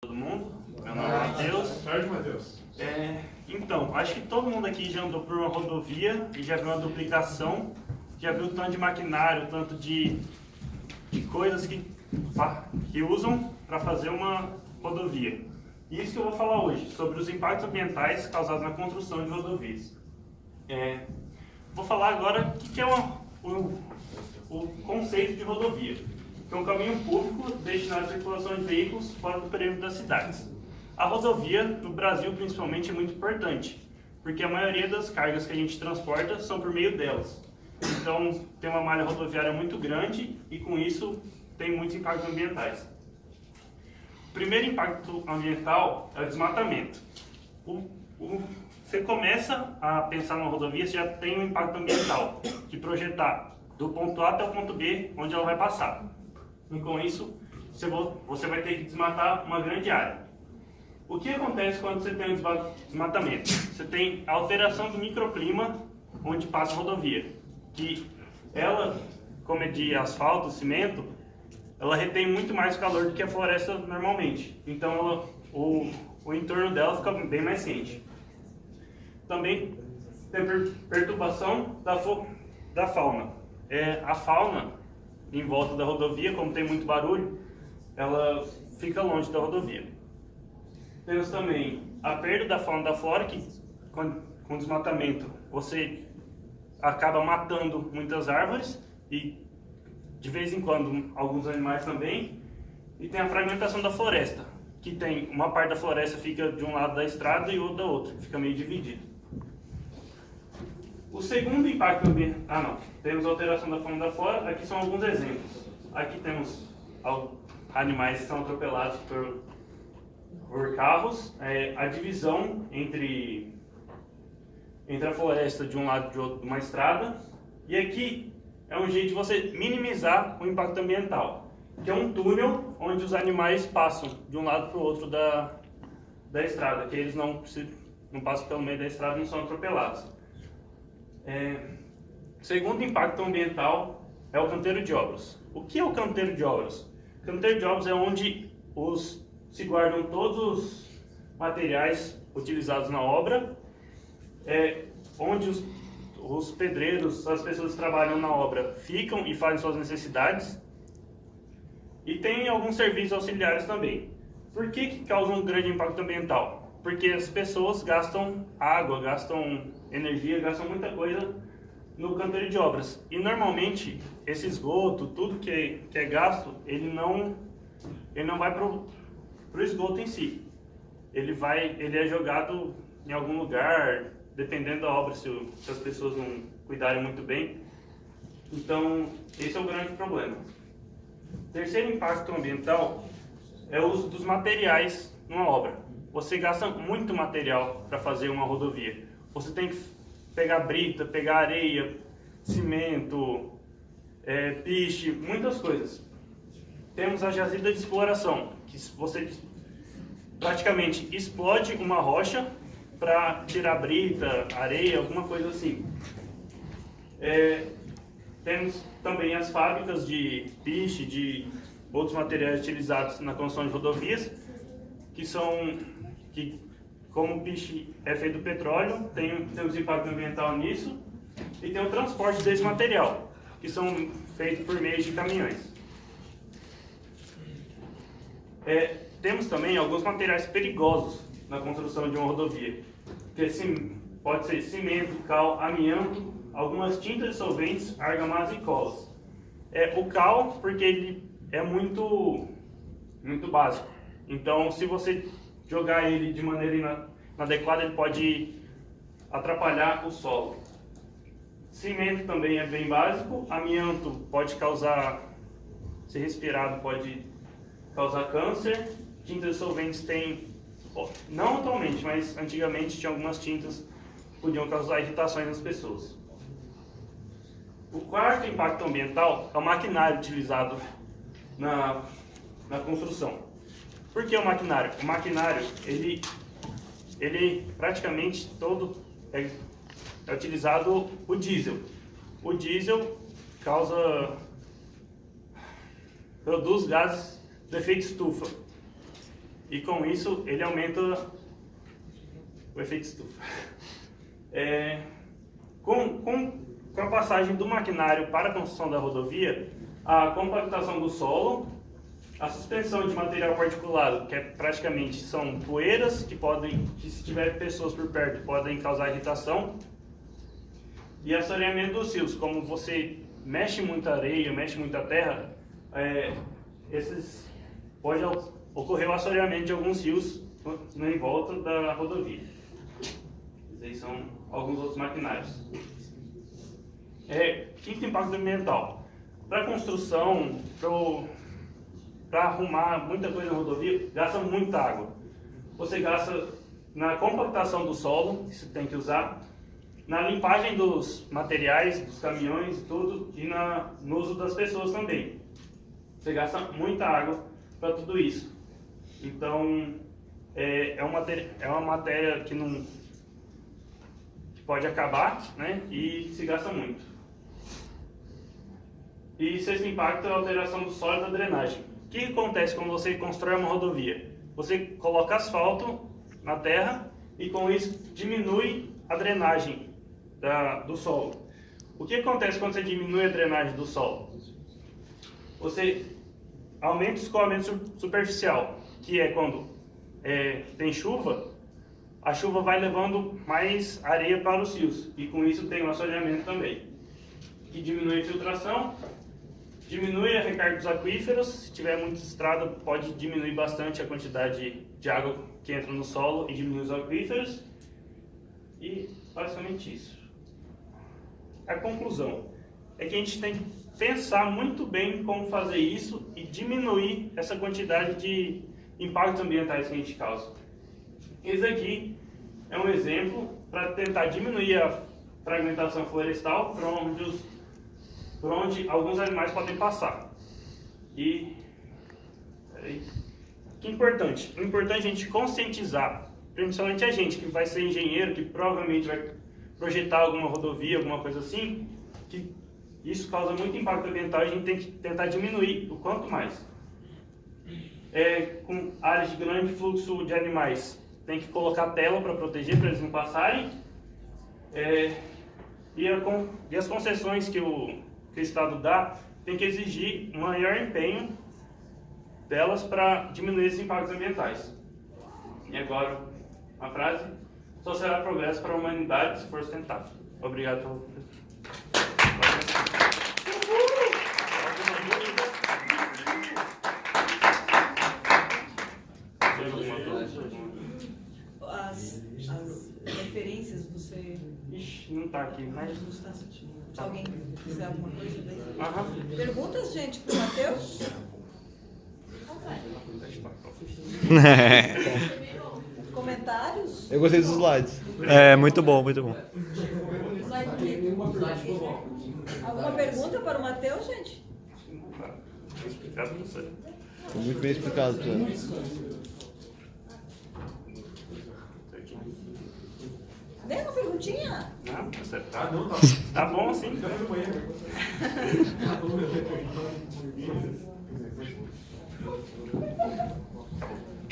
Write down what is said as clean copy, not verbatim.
Todo mundo, meu nome é Matheus. Boa tarde, Matheus. Então, acho que todo mundo aqui já andou por uma rodovia e já viu uma duplicação, já viu o tanto de maquinário, o tanto de coisas que usam para fazer uma rodovia. E isso que eu vou falar hoje, sobre os impactos ambientais causados na construção de rodovias. Vou falar agora o que é o conceito de rodovia, que é um caminho público destinado à circulação de veículos fora do perímetro das cidades. A rodovia, no Brasil principalmente, é muito importante, porque a maioria das cargas que a gente transporta são por meio delas. Então, tem uma malha rodoviária muito grande e, com isso, tem muitos impactos ambientais. O primeiro impacto ambiental é o desmatamento. Você começa a pensar numa rodovia, você já tem um impacto ambiental, de projetar do ponto A até o ponto B, onde ela vai passar. E com isso, você vai ter que desmatar uma grande área. O que acontece quando você tem um desmatamento? Você tem a alteração do microclima onde passa a rodovia, que ela, como é de asfalto, cimento, ela retém muito mais calor do que a floresta normalmente. Então o entorno dela fica bem mais quente. Também tem perturbação da fauna. A fauna em volta da rodovia, como tem muito barulho, ela fica longe da rodovia. Temos também a perda da fauna e da flora, que com desmatamento você acaba matando muitas árvores e de vez em quando alguns animais também. E tem a fragmentação da floresta, que tem uma parte da floresta fica de um lado da estrada e outra da outra, fica meio dividido. O segundo impacto ambiental, temos a alteração da fauna e da flora. Aqui são alguns exemplos. Aqui temos animais que são atropelados por carros, a divisão entre a floresta de um lado e de outro de uma estrada, e aqui é um jeito de você minimizar o impacto ambiental, que é um túnel onde os animais passam de um lado para o outro da estrada, que eles não passam pelo meio da estrada e não são atropelados. Segundo impacto ambiental é o canteiro de obras. O que é o canteiro de obras? O canteiro de obras é onde se guardam todos os materiais utilizados na obra, onde os pedreiros, as pessoas que trabalham na obra, ficam e fazem suas necessidades, e tem alguns serviços auxiliares também. Por que causa um grande impacto ambiental? Porque as pessoas gastam água, gastam energia, gastam muita coisa no canteiro de obras. E normalmente esse esgoto, tudo que é gasto, ele não vai para o esgoto em si. Ele é jogado em algum lugar, dependendo da obra, se as pessoas não cuidarem muito bem. Então, esse é o grande problema. Terceiro impacto ambiental é o uso dos materiais numa obra. Você gasta muito material para fazer uma rodovia. Você tem que pegar brita, pegar areia, cimento, piche, muitas coisas. Temos a jazida de exploração, que você praticamente explode uma rocha para tirar brita, areia, alguma coisa assim. Temos também as fábricas de piche, de outros materiais utilizados na construção de rodovias, que como o piche é feito do petróleo, temos impacto ambiental nisso, e tem o transporte desse material, que são feitos por meio de caminhões. Temos também alguns materiais perigosos na construção de uma rodovia, que pode ser cimento, cal, amianto, algumas tintas dissolventes, argamassas e colas. O cal, porque ele é muito básico, então se você jogar ele de maneira inadequada, ele pode atrapalhar o solo. Cimento também é bem básico, amianto pode causar, se respirado, pode causar câncer. Tintas solventes não atualmente, mas antigamente tinha algumas tintas que podiam causar irritações nas pessoas. O quarto impacto ambiental é o maquinário utilizado na construção. Por que o maquinário? O maquinário, ele praticamente todo é utilizado o diesel. O diesel produz gases de efeito estufa. e com isso ele aumenta o efeito estufa. Com a passagem do maquinário para a construção da rodovia, a compactação do solo, a suspensão de material particulado, que praticamente são poeiras que se tiver pessoas por perto, podem causar irritação, e assoreamento dos rios, como você mexe muita areia, mexe muita terra, pode ocorrer o assoreamento de alguns rios em volta da rodovia. Esses aí são alguns outros maquinários. Quinto impacto ambiental. Para construção, para arrumar muita coisa na rodovia, gasta muita água. Você gasta na compactação do solo, que você tem que usar, na limpagem dos materiais, dos caminhões, tudo, e no uso das pessoas também. Você gasta muita água para tudo isso. Então, é uma matéria que pode acabar, né, e se gasta muito. E sexto impacto é a alteração do solo e da drenagem. O que acontece quando você constrói uma rodovia? Você coloca asfalto na terra e com isso diminui a drenagem do solo. O que acontece quando você diminui a drenagem do solo? Você aumenta o escoamento superficial, que é quando tem chuva, a chuva vai levando mais areia para os rios e com isso tem o assoreamento também, que diminui a infiltração, diminui a recarga dos aquíferos. Se tiver muita estrada, pode diminuir bastante a quantidade de água que entra no solo e diminui os aquíferos. E basicamente isso. A conclusão é que a gente tem que pensar muito bem como fazer isso e diminuir essa quantidade de impactos ambientais que a gente causa. Esse aqui é um exemplo para tentar diminuir a fragmentação florestal por onde alguns animais podem passar. O que é importante? O importante é a gente conscientizar, principalmente a gente que vai ser engenheiro, que provavelmente vai projetar alguma rodovia, alguma coisa assim, que isso causa muito impacto ambiental e a gente tem que tentar diminuir o quanto mais. Com áreas de grande fluxo de animais, tem que colocar tela para proteger, para eles não passarem. E as concessões que o Estado dá, tem que exigir um maior empenho delas para diminuir esses impactos ambientais. E agora, a frase: só será progresso para a humanidade se for sustentável. Obrigado pelo... As referências você... Ixi, não está aqui, mas... Se alguém quiser alguma coisa daí. Aham. Perguntas, gente, para o Matheus? Comentários? Eu gostei dos slides. Muito bom, muito bom. Alguma pergunta para o Matheus, gente? Obrigado por você. Foi muito bem explicado, Tiago. Nem uma perguntinha? Não, tá certo. Tá bom assim.